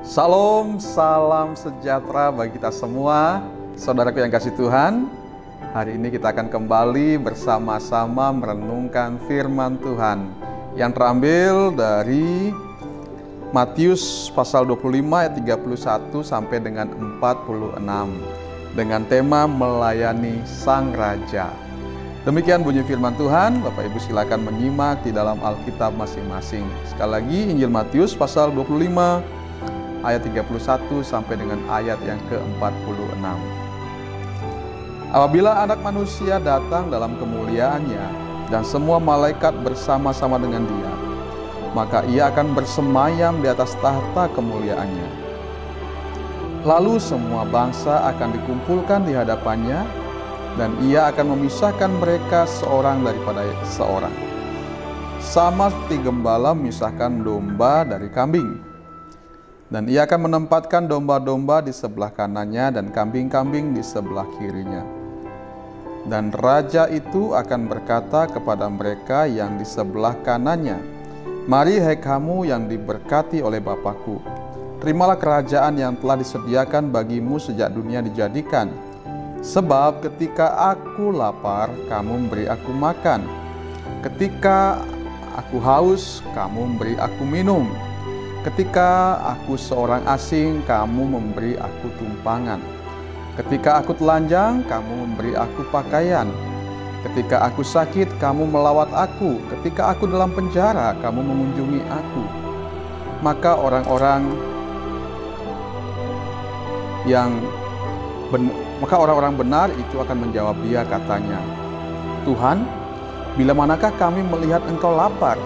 Salam, salam sejahtera bagi kita semua, saudaraku yang kasih Tuhan. Hari ini kita akan kembali bersama-sama merenungkan firman Tuhan yang terambil dari Matius pasal 25 ayat 31 sampai dengan 46 dengan tema melayani Sang Raja. Demikian bunyi firman Tuhan. Bapak Ibu silakan menyimak di dalam Alkitab masing-masing. Sekali lagi Injil Matius pasal 25 ayat 31 sampai dengan ayat yang ke-46. Apabila Anak Manusia datang dalam kemuliaannya dan semua malaikat bersama-sama dengan Dia, maka Ia akan bersemayam di atas tahta kemuliaannya. Lalu semua bangsa akan dikumpulkan di hadapannya, dan Ia akan memisahkan mereka seorang daripada seorang, sama seperti gembala memisahkan domba dari kambing. Dan Ia akan menempatkan domba-domba di sebelah kanannya dan kambing-kambing di sebelah kirinya. Dan Raja itu akan berkata kepada mereka yang di sebelah kanannya, "Mari hai kamu yang diberkati oleh Bapa-Ku, terimalah kerajaan yang telah disediakan bagimu sejak dunia dijadikan. Sebab ketika aku lapar, kamu memberi aku makan. Ketika aku haus, kamu memberi aku minum. Ketika aku seorang asing, kamu memberi aku tumpangan. Ketika aku telanjang, kamu memberi aku pakaian. Ketika aku sakit, kamu melawat aku. Ketika aku dalam penjara, kamu mengunjungi aku." Maka orang-orang benar itu akan menjawab Dia, katanya, "Tuhan, bila manakah kami melihat Engkau lapar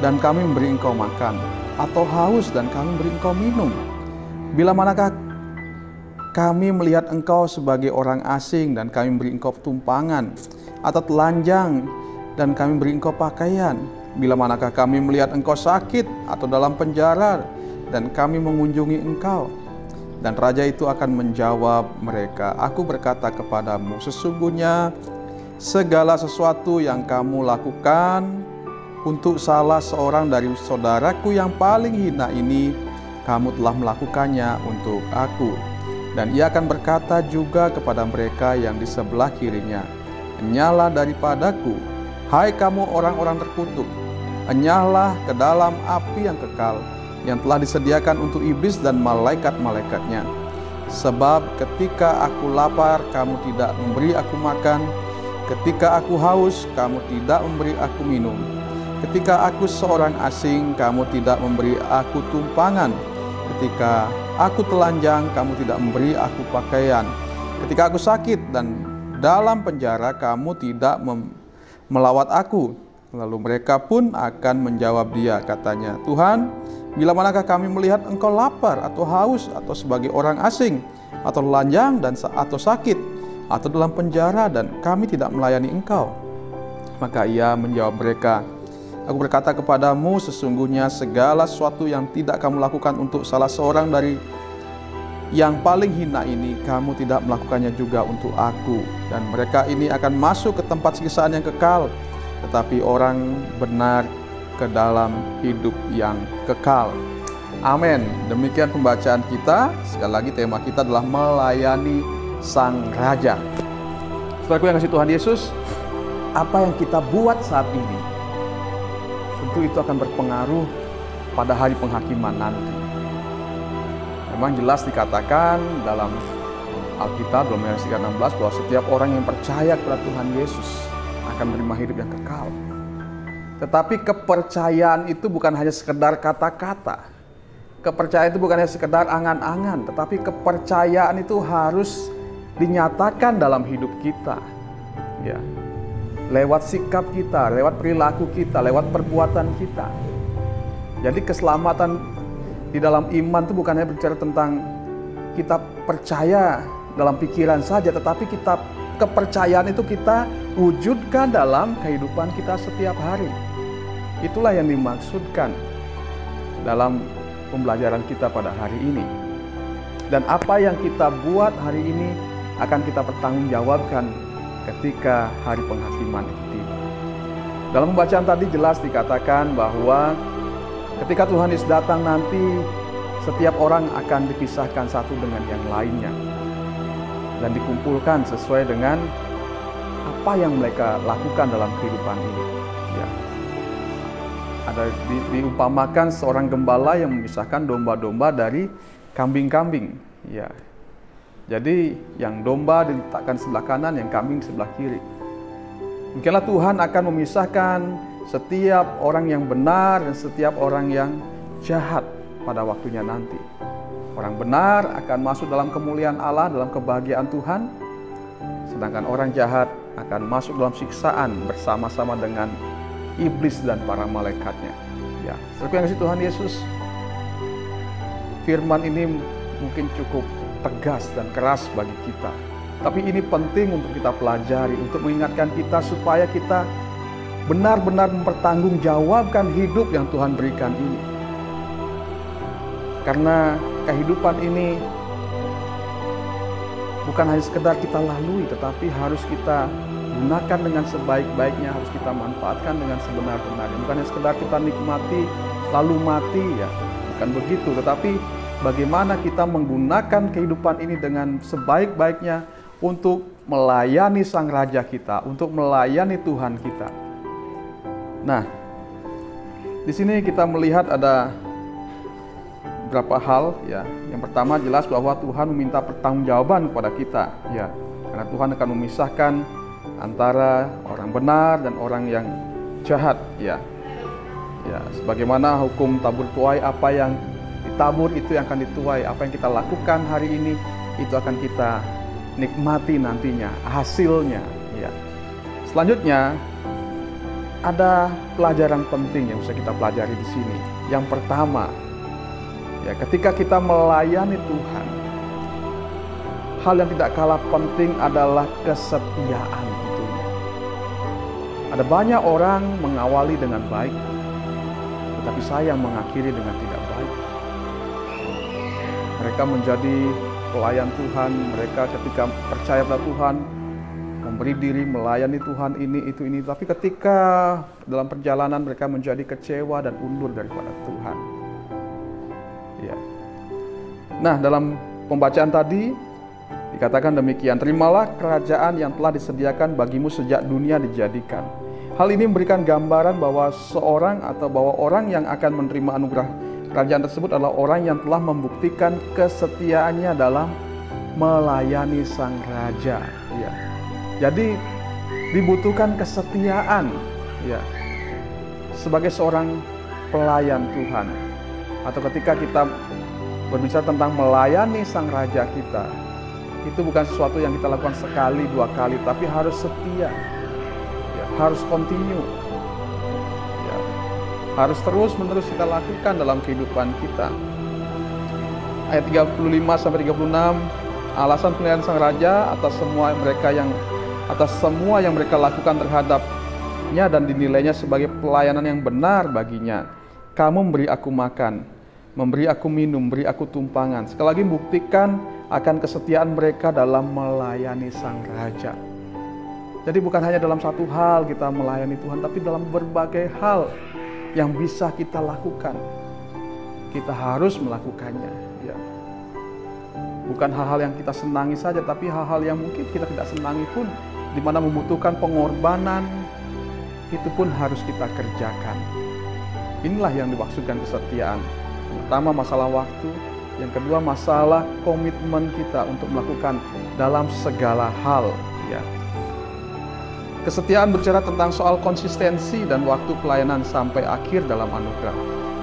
dan kami memberi Engkau makan, atau haus dan kami memberi Engkau minum? Bila manakah kami melihat Engkau sebagai orang asing dan kami memberi Engkau tumpangan, atau telanjang dan kami memberi Engkau pakaian? Bila manakah kami melihat Engkau sakit atau dalam penjara dan kami mengunjungi Engkau?" Dan Raja itu akan menjawab mereka, "Aku berkata kepadamu, sesungguhnya segala sesuatu yang kamu lakukan untuk salah seorang dari saudaraku yang paling hina ini, kamu telah melakukannya untuk aku." Dan Ia akan berkata juga kepada mereka yang di sebelah kirinya, "Enyahlah daripadaku, hai kamu orang-orang terkutuk, enyahlah ke dalam api yang kekal, yang telah disediakan untuk iblis dan malaikat-malaikatnya. Sebab ketika aku lapar, kamu tidak memberi aku makan. Ketika aku haus, kamu tidak memberi aku minum. Ketika aku seorang asing, kamu tidak memberi aku tumpangan. Ketika aku telanjang, kamu tidak memberi aku pakaian. Ketika aku sakit dan dalam penjara, kamu tidak melawat aku." Lalu mereka pun akan menjawab Dia, katanya, "Tuhan, bila manakah kami melihat Engkau lapar atau haus atau sebagai orang asing atau telanjang atau sakit atau dalam penjara dan kami tidak melayani Engkau?" Maka Ia menjawab mereka, "Aku berkata kepadamu, sesungguhnya segala sesuatu yang tidak kamu lakukan untuk salah seorang dari yang paling hina ini, kamu tidak melakukannya juga untuk aku. Dan mereka ini akan masuk ke tempat siksaan yang kekal, tetapi orang benar ke dalam hidup yang kekal." Amin. Demikian pembacaan kita. Sekali lagi tema kita adalah melayani Sang Raja. Saudaraku yang kasih Tuhan Yesus, apa yang kita buat saat ini, tentu itu akan berpengaruh pada hari penghakiman nanti. Memang jelas dikatakan dalam Alkitab, dalam Yohanes 3:16, bahwa setiap orang yang percaya kepada Tuhan Yesus akan menerima hidup yang kekal. Tetapi kepercayaan itu bukan hanya sekedar kata-kata. Kepercayaan itu bukan hanya sekedar angan-angan, tetapi kepercayaan itu harus dinyatakan dalam hidup kita. Ya. Lewat sikap kita, lewat perilaku kita, lewat perbuatan kita. Jadi keselamatan di dalam iman itu bukan hanya berbicara tentang kita percaya dalam pikiran saja, tetapi kepercayaan itu kita wujudkan dalam kehidupan kita setiap hari. Itulah yang dimaksudkan dalam pembelajaran kita pada hari ini. Dan apa yang kita buat hari ini akan kita pertanggungjawabkan ketika hari penghakiman itu tiba. Dalam pembacaan tadi jelas dikatakan bahwa ketika Tuhan Yesus datang nanti, setiap orang akan dipisahkan satu dengan yang lainnya dan dikumpulkan sesuai dengan apa yang mereka lakukan dalam kehidupan ini. Ya. Ada diumpamakan seorang gembala yang memisahkan domba-domba dari kambing-kambing. Ya. Jadi yang domba diletakkan sebelah kanan, yang kambing sebelah kiri. Mungkinlah Tuhan akan memisahkan setiap orang yang benar dan setiap orang yang jahat pada waktunya nanti. Orang benar akan masuk dalam kemuliaan Allah, dalam kebahagiaan Tuhan. Sedangkan orang jahat akan masuk dalam siksaan bersama-sama dengan iblis dan para malaikatnya. Ya, seperti yang kasih Tuhan Yesus, firman ini mungkin cukup tegas dan keras bagi kita. Tapi ini penting untuk kita pelajari, untuk mengingatkan kita supaya kita benar-benar mempertanggungjawabkan hidup yang Tuhan berikan ini. Karena kehidupan ini bukan hanya sekedar kita lalui, tetapi harus kita gunakan dengan sebaik-baiknya, harus kita manfaatkan dengan sebenar-benarnya. Bukan hanya sekedar kita nikmati lalu mati, ya, bukan begitu. Tetapi bagaimana kita menggunakan kehidupan ini dengan sebaik-baiknya untuk melayani Sang Raja kita, untuk melayani Tuhan kita. Nah, di sini kita melihat ada beberapa hal, ya. Yang pertama jelas bahwa Tuhan meminta pertanggungjawaban kepada kita, ya. Karena Tuhan akan memisahkan antara orang benar dan orang yang jahat, ya. Ya, sebagaimana hukum tabur tuai, apa yang ditabur itu yang akan dituai. Apa yang kita lakukan hari ini itu akan kita nikmati nantinya hasilnya, ya. Selanjutnya ada pelajaran penting yang bisa kita pelajari di sini. Yang pertama, ya, ketika kita melayani Tuhan, hal yang tidak kalah penting adalah kesetiaan tentunya. Ada banyak orang mengawali dengan baik, tetapi sayang mengakhiri dengan tidak baik. Mereka menjadi pelayan Tuhan, mereka ketika percaya pada Tuhan, memberi diri melayani Tuhan ini, itu, ini. Tapi ketika dalam perjalanan mereka menjadi kecewa dan undur daripada Tuhan. Ya. Nah, dalam pembacaan tadi dikatakan demikian, terimalah kerajaan yang telah disediakan bagimu sejak dunia dijadikan. Hal ini memberikan gambaran bahwa seorang atau bahwa orang yang akan menerima anugerah kerajaan tersebut adalah orang yang telah membuktikan kesetiaannya dalam melayani Sang Raja. Ya. Jadi dibutuhkan kesetiaan, ya, sebagai seorang pelayan Tuhan. Atau ketika kita berbicara tentang melayani Sang Raja kita, itu bukan sesuatu yang kita lakukan sekali, dua kali, tapi harus setia, ya, harus continue, ya, harus terus-menerus kita lakukan dalam kehidupan kita. Ayat 35-36, alasan pemilihan Sang Raja atas semua yang mereka lakukan terhadapnya dan dinilainya sebagai pelayanan yang benar baginya. Kamu memberi aku makan, memberi aku minum, memberi aku tumpangan. Sekali lagi buktikan akan kesetiaan mereka dalam melayani Sang Raja. Jadi bukan hanya dalam satu hal kita melayani Tuhan, tapi dalam berbagai hal yang bisa kita lakukan. Kita harus melakukannya, ya. Bukan hal-hal yang kita senangi saja, tapi hal-hal yang mungkin kita tidak senangi pun, di mana membutuhkan pengorbanan, itu pun harus kita kerjakan. Inilah yang dimaksudkan kesetiaan. Yang pertama masalah waktu, yang kedua masalah komitmen kita untuk melakukan dalam segala hal, ya. Kesetiaan berbicara tentang soal konsistensi dan waktu pelayanan sampai akhir dalam anugerah.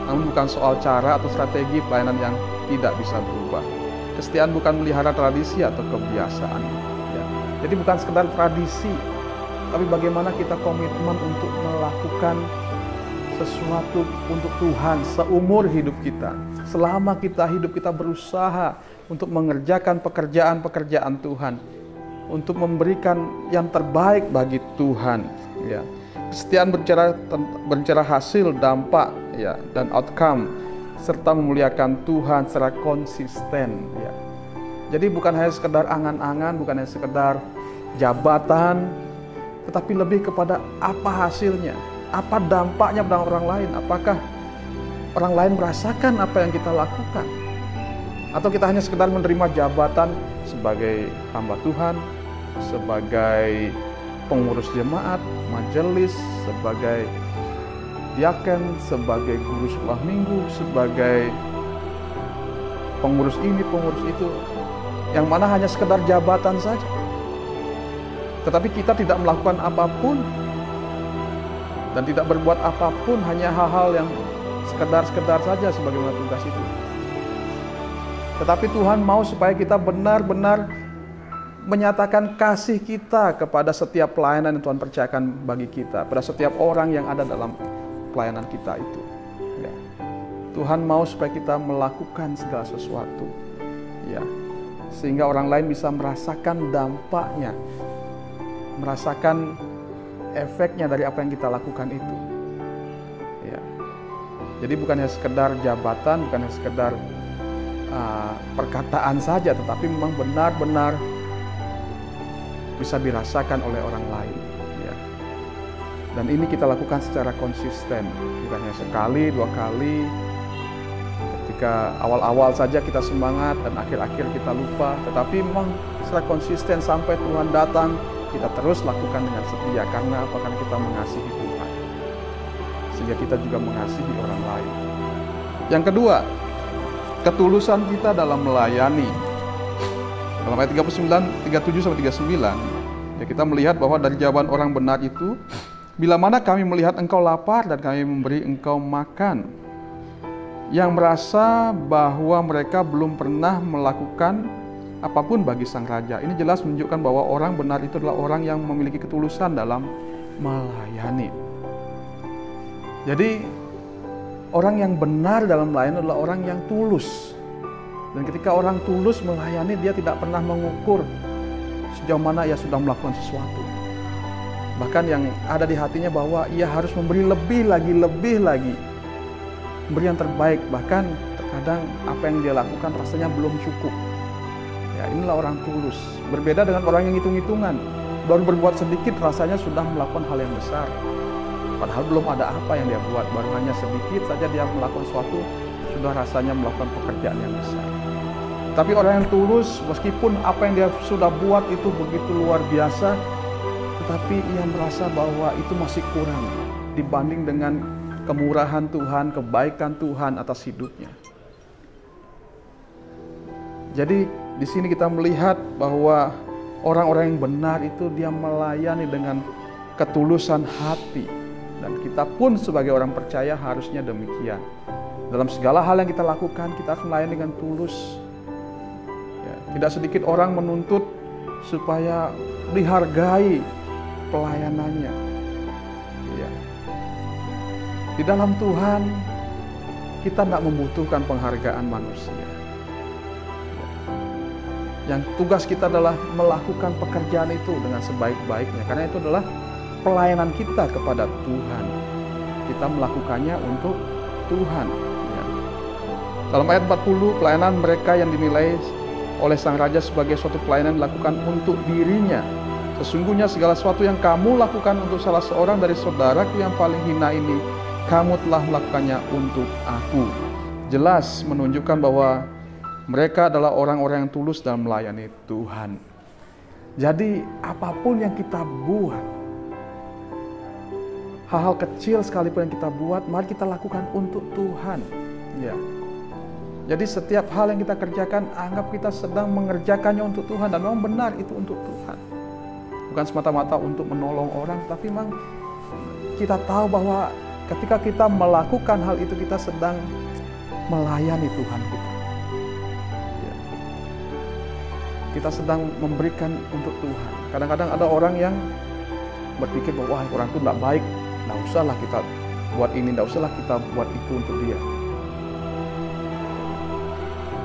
Namun bukan soal cara atau strategi pelayanan yang tidak bisa berubah. Kesetiaan bukan melihara tradisi atau kebiasaan, ya. Jadi bukan sekedar tradisi, tapi bagaimana kita komitmen untuk melakukan sesuatu untuk Tuhan seumur hidup kita. Selama kita hidup, kita berusaha untuk mengerjakan pekerjaan-pekerjaan Tuhan, untuk memberikan yang terbaik bagi Tuhan, ya. Kesetiaan berbicara hasil, dampak, ya, dan outcome, serta memuliakan Tuhan secara konsisten, ya. Jadi bukan hanya sekedar angan-angan, bukan hanya sekedar jabatan, tetapi lebih kepada apa hasilnya, apa dampaknya pada orang lain, apakah orang lain merasakan apa yang kita lakukan. Atau kita hanya sekedar menerima jabatan sebagai hamba Tuhan, sebagai pengurus jemaat, majelis, sebagai diaken, sebagai guru sekolah minggu, sebagai pengurus ini, pengurus itu, yang mana hanya sekedar jabatan saja. Tetapi kita tidak melakukan apapun dan tidak berbuat apapun, hanya hal-hal yang sekedar-sekedar saja sebagaimana tugas itu. Tetapi Tuhan mau supaya kita benar-benar menyatakan kasih kita kepada setiap pelayanan yang Tuhan percayakan bagi kita, pada setiap orang yang ada dalam pelayanan kita itu. Ya. Tuhan mau supaya kita melakukan segala sesuatu, ya, sehingga orang lain bisa merasakan dampaknya, merasakan efeknya dari apa yang kita lakukan itu. Ya. Jadi bukan hanya sekedar jabatan, bukan hanya sekedar perkataan saja, tetapi memang benar-benar bisa dirasakan oleh orang lain. Ya. Dan ini kita lakukan secara konsisten, bukan hanya sekali, 2 kali. Ketika awal-awal saja kita semangat dan akhir-akhir kita lupa, tetapi memang secara konsisten sampai Tuhan datang, kita terus lakukan dengan setia. Karena apa? Karena kita mengasihi Tuhan, sehingga kita juga mengasihi orang lain. Yang kedua, ketulusan kita dalam melayani. Dalam ayat 37-39, ya, kita melihat bahwa dari jawaban orang benar itu, bila mana kami melihat engkau lapar dan kami memberi engkau makan. Yang merasa bahwa mereka belum pernah melakukan apapun bagi sang raja. Ini jelas menunjukkan bahwa orang benar itu adalah orang yang memiliki ketulusan dalam melayani. Jadi orang yang benar dalam melayani adalah orang yang tulus. Dan ketika orang tulus melayani, dia tidak pernah mengukur sejauh mana ia sudah melakukan sesuatu. Bahkan yang ada di hatinya bahwa ia harus memberi lebih lagi, memberi yang terbaik. Bahkan terkadang apa yang dia lakukan rasanya belum cukup. Ya, inilah orang tulus. Berbeda dengan orang yang hitung-hitungan. Baru berbuat sedikit rasanya sudah melakukan hal yang besar. Padahal belum ada apa yang dia buat, baru hanya sedikit saja dia melakukan sesuatu, sudah rasanya melakukan pekerjaan yang besar. Tapi orang yang tulus, meskipun apa yang dia sudah buat itu begitu luar biasa, tetapi ia merasa bahwa itu masih kurang dibanding dengan kemurahan Tuhan, kebaikan Tuhan atas hidupnya. Jadi di sini kita melihat bahwa orang-orang yang benar itu dia melayani dengan ketulusan hati. Dan kita pun sebagai orang percaya harusnya demikian. Dalam segala hal yang kita lakukan, kita harus melayani dengan tulus. Ya, tidak sedikit orang menuntut supaya dihargai pelayanannya. Ya. Di dalam Tuhan, kita tidak membutuhkan penghargaan manusia. Ya. Yang tugas kita adalah melakukan pekerjaan itu dengan sebaik-baiknya. Karena itu adalah pelayanan kita kepada Tuhan. Kita melakukannya untuk Tuhan. Ya. Dalam ayat 40, pelayanan mereka yang dinilai oleh sang raja sebagai suatu pelayanan dilakukan untuk dirinya. Sesungguhnya segala sesuatu yang kamu lakukan untuk salah seorang dari saudaraku yang paling hina ini, kamu telah melakukannya untuk aku. Jelas menunjukkan bahwa mereka adalah orang-orang yang tulus dalam melayani Tuhan. Jadi apapun yang kita buat, hal-hal kecil sekalipun yang kita buat, mari kita lakukan untuk Tuhan. Ya. Jadi setiap hal yang kita kerjakan, anggap kita sedang mengerjakannya untuk Tuhan. Dan memang benar itu untuk Tuhan. Bukan semata-mata untuk menolong orang, tapi memang kita tahu bahwa ketika kita melakukan hal itu, kita sedang melayani Tuhan kita. Ya. Kita sedang memberikan untuk Tuhan. Kadang-kadang ada orang yang berpikir bahwa orang itu tidak baik, tidak usahlah kita buat ini, tidak usahlah kita buat itu untuk dia.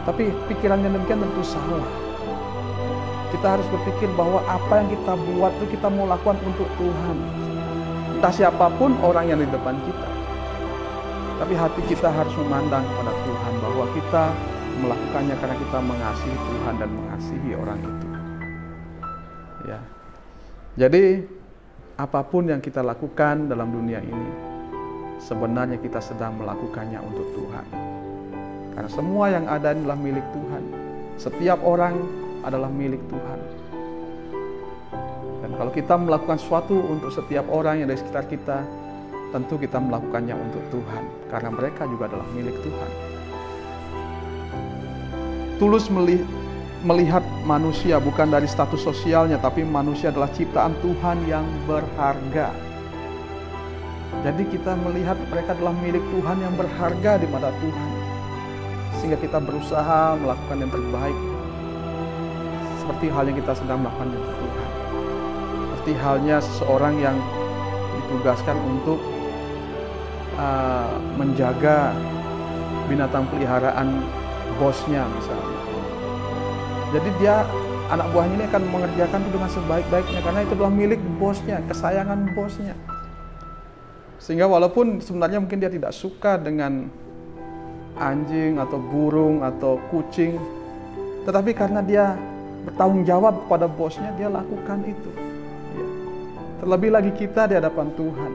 Tapi pikiran yang demikian tentu salah. Kita harus berpikir bahwa apa yang kita buat itu kita mau lakukan untuk Tuhan. Entah siapapun orang yang di depan kita. Tapi hati kita harus memandang kepada Tuhan bahwa kita melakukannya karena kita mengasihi Tuhan dan mengasihi orang itu. Ya. Jadi apapun yang kita lakukan dalam dunia ini, sebenarnya kita sedang melakukannya untuk Tuhan. Karena semua yang ada adalah milik Tuhan. Setiap orang adalah milik Tuhan. Dan kalau kita melakukan sesuatu untuk setiap orang yang ada di sekitar kita, tentu kita melakukannya untuk Tuhan. Karena mereka juga adalah milik Tuhan. Tulus melihat manusia bukan dari status sosialnya, tapi manusia adalah ciptaan Tuhan yang berharga. Jadi kita melihat mereka adalah milik Tuhan yang berharga di mata Tuhan. Sehingga kita berusaha melakukan yang terbaik. Seperti halnya kita sedang melakukan untuk Tuhan. Seperti halnya seseorang yang ditugaskan untuk menjaga binatang peliharaan bosnya misalnya. Jadi anak buahnya ini akan mengerjakan itu dengan sebaik-baiknya karena itu adalah milik bosnya, kesayangan bosnya. Sehingga walaupun sebenarnya mungkin dia tidak suka dengan anjing atau burung atau kucing, tetapi karena dia bertanggung jawab kepada bosnya, dia lakukan itu. Ya. Terlebih lagi kita di hadapan Tuhan.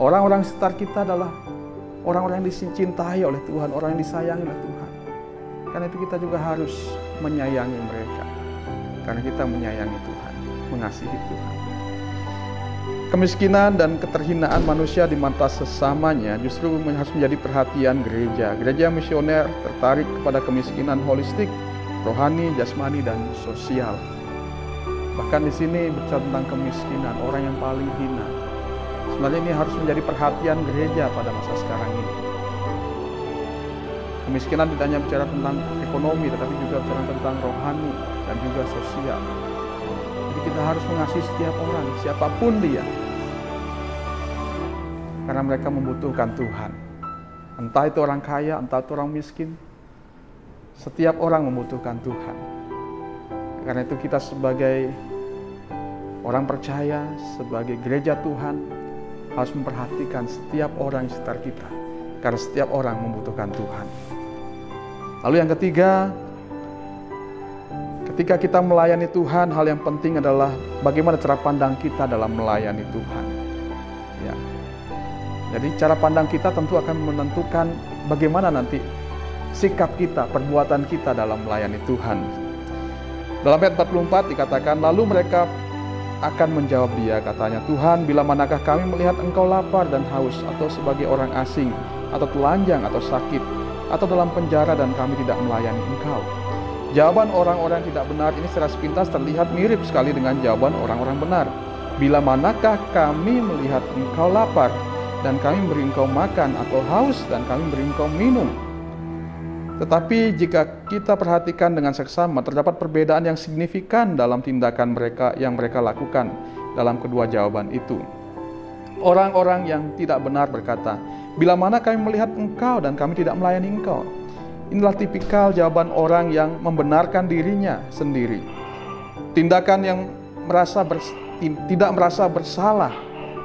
Orang-orang sekitar kita adalah orang-orang yang dicintai oleh Tuhan, orang yang disayangi oleh Tuhan. Karena itu kita juga harus menyayangi mereka. Karena kita menyayangi Tuhan, mengasihi Tuhan. Kemiskinan dan keterhinaan manusia di mata sesamanya justru harus menjadi perhatian gereja. Gereja misioner tertarik kepada kemiskinan holistik, rohani, jasmani, dan sosial. Bahkan di sini bicara tentang kemiskinan, orang yang paling hina. Sebenarnya ini harus menjadi perhatian gereja pada masa sekarang ini. Kemiskinan tidak hanya bicara tentang ekonomi, tetapi juga bicara tentang rohani dan juga sosial. Jadi kita harus mengasihi setiap orang, siapapun dia. Karena mereka membutuhkan Tuhan. Entah itu orang kaya, entah itu orang miskin. Setiap orang membutuhkan Tuhan. Karena itu kita sebagai orang percaya, sebagai gereja Tuhan, harus memperhatikan setiap orang di sekitar kita. Karena setiap orang membutuhkan Tuhan. Lalu yang ketiga, ketika kita melayani Tuhan, hal yang penting adalah bagaimana cara pandang kita dalam melayani Tuhan. Ya. Jadi cara pandang kita tentu akan menentukan bagaimana nanti sikap kita, perbuatan kita dalam melayani Tuhan. Dalam ayat 44 dikatakan, lalu mereka akan menjawab dia, katanya, Tuhan, bila manakah kami melihat engkau lapar dan haus, atau sebagai orang asing, atau telanjang, atau sakit, atau dalam penjara dan kami tidak melayani engkau. Jawaban orang-orang yang tidak benar ini secara sepintas terlihat mirip sekali dengan jawaban orang-orang benar. Bila manakah kami melihat engkau lapar, dan kami beri engkau makan, atau haus, dan kami beri engkau minum. Tetapi jika kita perhatikan dengan seksama, terdapat perbedaan yang signifikan dalam tindakan mereka yang mereka lakukan dalam kedua jawaban itu. Orang-orang yang tidak benar berkata, bila mana kami melihat engkau dan kami tidak melayani engkau. Inilah tipikal jawaban orang yang membenarkan dirinya sendiri. Tindakan yang tidak merasa bersalah,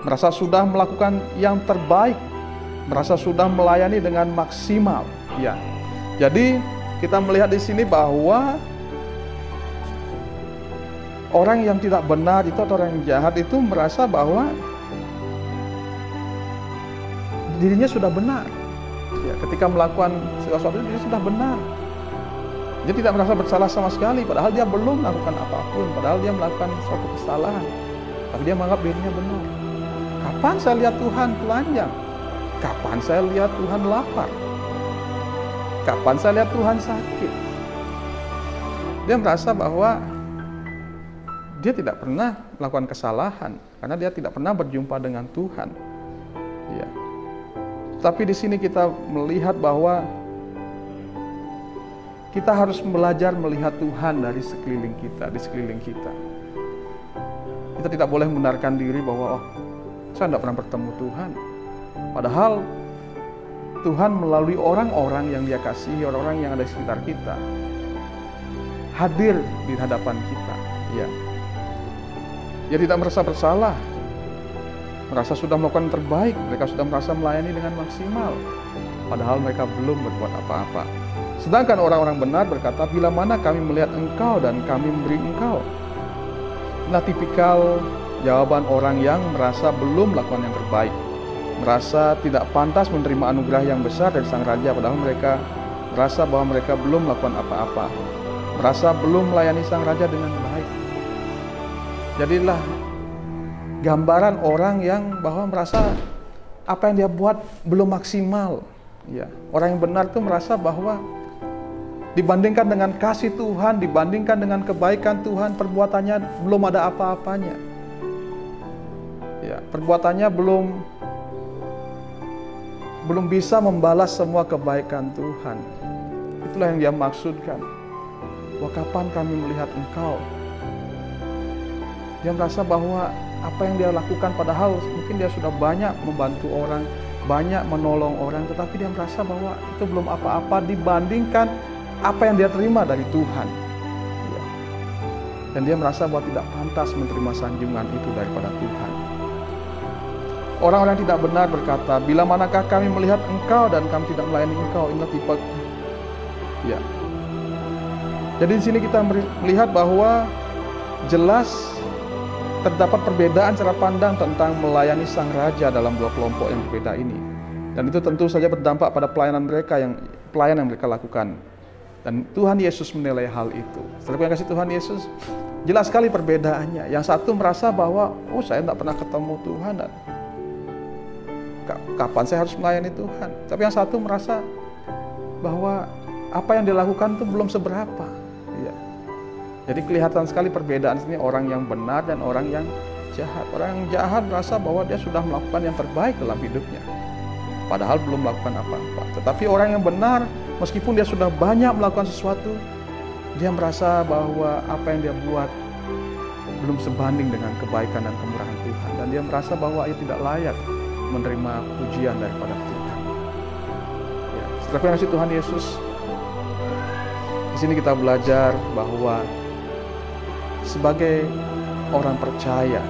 merasa sudah melakukan yang terbaik, merasa sudah melayani dengan maksimal. Ya. Jadi kita melihat di sini bahwa orang yang tidak benar itu atau orang yang jahat itu merasa bahwa dirinya sudah benar. Ya, ketika melakukan segala sesuatu dia sudah benar. Dia tidak merasa bersalah sama sekali, padahal dia belum melakukan apapun, padahal dia melakukan suatu kesalahan. Tapi dia menganggap dirinya benar. Kapan saya lihat Tuhan telanjang? Kapan saya lihat Tuhan lapar? Kapan saya lihat Tuhan sakit? Dia merasa bahwa dia tidak pernah melakukan kesalahan karena dia tidak pernah berjumpa dengan Tuhan. Ya. Tapi di sini kita melihat bahwa kita harus belajar melihat Tuhan dari sekeliling kita, di sekeliling kita. Kita tidak boleh membenarkan diri bahwa saya tidak pernah bertemu Tuhan. Padahal Tuhan melalui orang-orang yang Dia kasihi, orang-orang yang ada di sekitar kita, hadir di hadapan kita. Ya. Dia tidak merasa bersalah, merasa sudah melakukan yang terbaik, mereka sudah merasa melayani dengan maksimal, padahal mereka belum berbuat apa-apa. Sedangkan orang-orang benar berkata, bila mana kami melihat engkau dan kami memberi engkau. Nah, tipikal jawaban orang yang merasa belum melakukan yang terbaik. merasa tidak pantas menerima anugerah yang besar dari Sang Raja, padahal mereka merasa bahwa mereka belum melakukan apa-apa, merasa belum melayani Sang Raja dengan baik. Jadilah gambaran orang yang bahwa merasa apa yang dia buat belum maksimal. Ya, orang yang benar itu merasa bahwa dibandingkan dengan kasih Tuhan, dibandingkan dengan kebaikan Tuhan, perbuatannya belum ada apa-apanya. Ya, perbuatannya belum bisa membalas semua kebaikan Tuhan. Itulah yang dia maksudkan. Bahwa kapan kami melihat Engkau? Dia merasa bahwa apa yang dia lakukan, padahal mungkin dia sudah banyak membantu orang, banyak menolong orang, tetapi dia merasa bahwa itu belum apa-apa dibandingkan apa yang dia terima dari Tuhan. Ya. Dan dia merasa bahwa tidak pantas menerima sanjungan itu daripada Tuhan. Orang-orang yang tidak benar berkata, bila manakah kami melihat Engkau dan kami tidak melayani Engkau? Inilah tipe. Ya. Jadi di sini kita melihat bahwa jelas terdapat perbedaan cara pandang tentang melayani Sang Raja dalam dua kelompok yang berbeda ini. Dan itu tentu saja berdampak pada pelayanan yang mereka lakukan. Dan Tuhan Yesus menilai hal itu. Setelah yang kasih Tuhan Yesus, jelas sekali perbedaannya. Yang satu merasa bahwa, saya tidak pernah ketemu Tuhan, dan kapan saya harus melayani Tuhan. Tapi yang satu merasa bahwa apa yang dilakukan itu belum seberapa. Ya. Jadi kelihatan sekali perbedaan ini, orang yang benar dan orang yang jahat. Orang yang jahat merasa bahwa dia sudah melakukan yang terbaik dalam hidupnya, padahal belum melakukan apa-apa. Tetapi orang yang benar, meskipun dia sudah banyak melakukan sesuatu, dia merasa bahwa apa yang dia buat belum sebanding dengan kebaikan dan kemurahan Tuhan. Dan dia merasa bahwa ia tidak layak menerima pujian daripada Tuhan. Ya, setelah kasih Tuhan Yesus, di sini kita belajar bahwa sebagai orang percaya,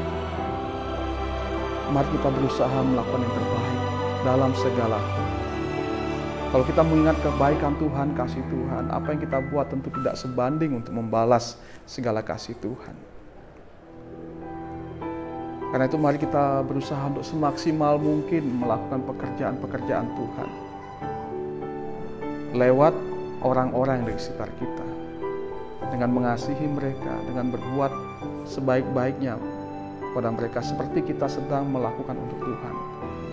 mari kita berusaha melakukan yang terbaik dalam segala hal. Kalau kita mengingat kebaikan Tuhan, kasih Tuhan, apa yang kita buat tentu tidak sebanding untuk membalas segala kasih Tuhan. Karena itu mari kita berusaha untuk semaksimal mungkin melakukan pekerjaan-pekerjaan Tuhan lewat orang-orang yang di sekitar kita, dengan mengasihi mereka, dengan berbuat sebaik-baiknya pada mereka seperti kita sedang melakukan untuk Tuhan.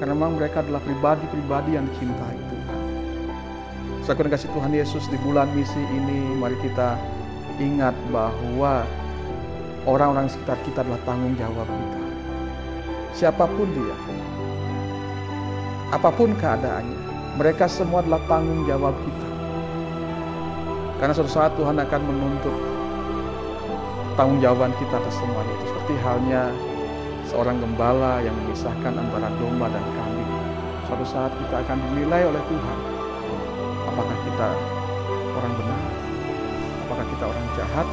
Karena memang mereka adalah pribadi-pribadi yang dicintai Tuhan. Saya kasih Tuhan Yesus, di bulan misi ini mari kita ingat bahwa orang-orang sekitar kita adalah tanggung jawab kita. Siapapun dia, apapun keadaannya, mereka semua adalah tanggung jawab kita. Karena suatu saat Tuhan akan menuntut tanggung jawaban kita atas semuanya itu. Seperti halnya seorang gembala yang memisahkan antara domba dan kambing. Suatu saat kita akan dinilai oleh Tuhan. Apakah kita orang benar? Apakah kita orang jahat?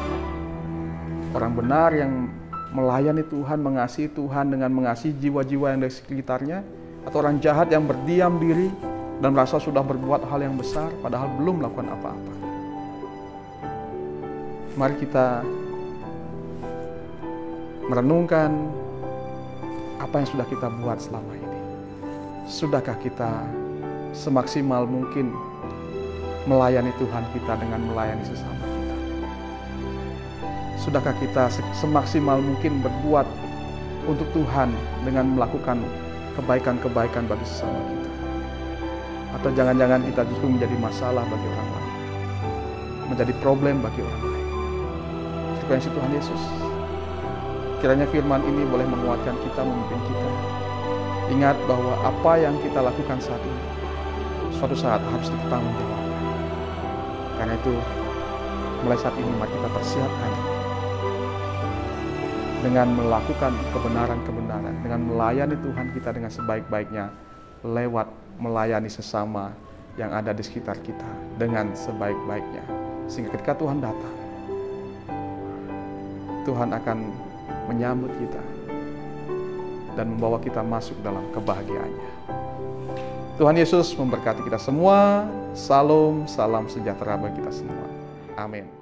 Orang benar yang melayani Tuhan, mengasihi Tuhan dengan mengasihi jiwa-jiwa yang di sekitarnya, atau orang jahat yang berdiam diri dan merasa sudah berbuat hal yang besar padahal belum melakukan apa-apa. Mari kita merenungkan apa yang sudah kita buat selama ini. Sudahkah kita semaksimal mungkin melayani Tuhan kita dengan melayani sesama kita? Sudahkah kita semaksimal mungkin berbuat untuk Tuhan dengan melakukan kebaikan-kebaikan bagi sesama kita? Atau jangan-jangan kita justru menjadi masalah bagi orang lain, menjadi problem bagi orang lain? Terima kasih Tuhan Yesus. Kiranya firman ini boleh menguatkan kita, memimpin kita. Ingat bahwa apa yang kita lakukan saat ini, suatu saat harus dipertanggungjawabkan. Karena itu, mulai saat ini mari kita persiapkan dengan melakukan kebenaran-kebenaran, dengan melayani Tuhan kita dengan sebaik-baiknya, lewat melayani sesama yang ada di sekitar kita dengan sebaik-baiknya. Sehingga ketika Tuhan datang, Tuhan akan menyambut kita dan membawa kita masuk dalam kebahagiaannya. Tuhan Yesus memberkati kita semua. Salam sejahtera bagi kita semua. Amin.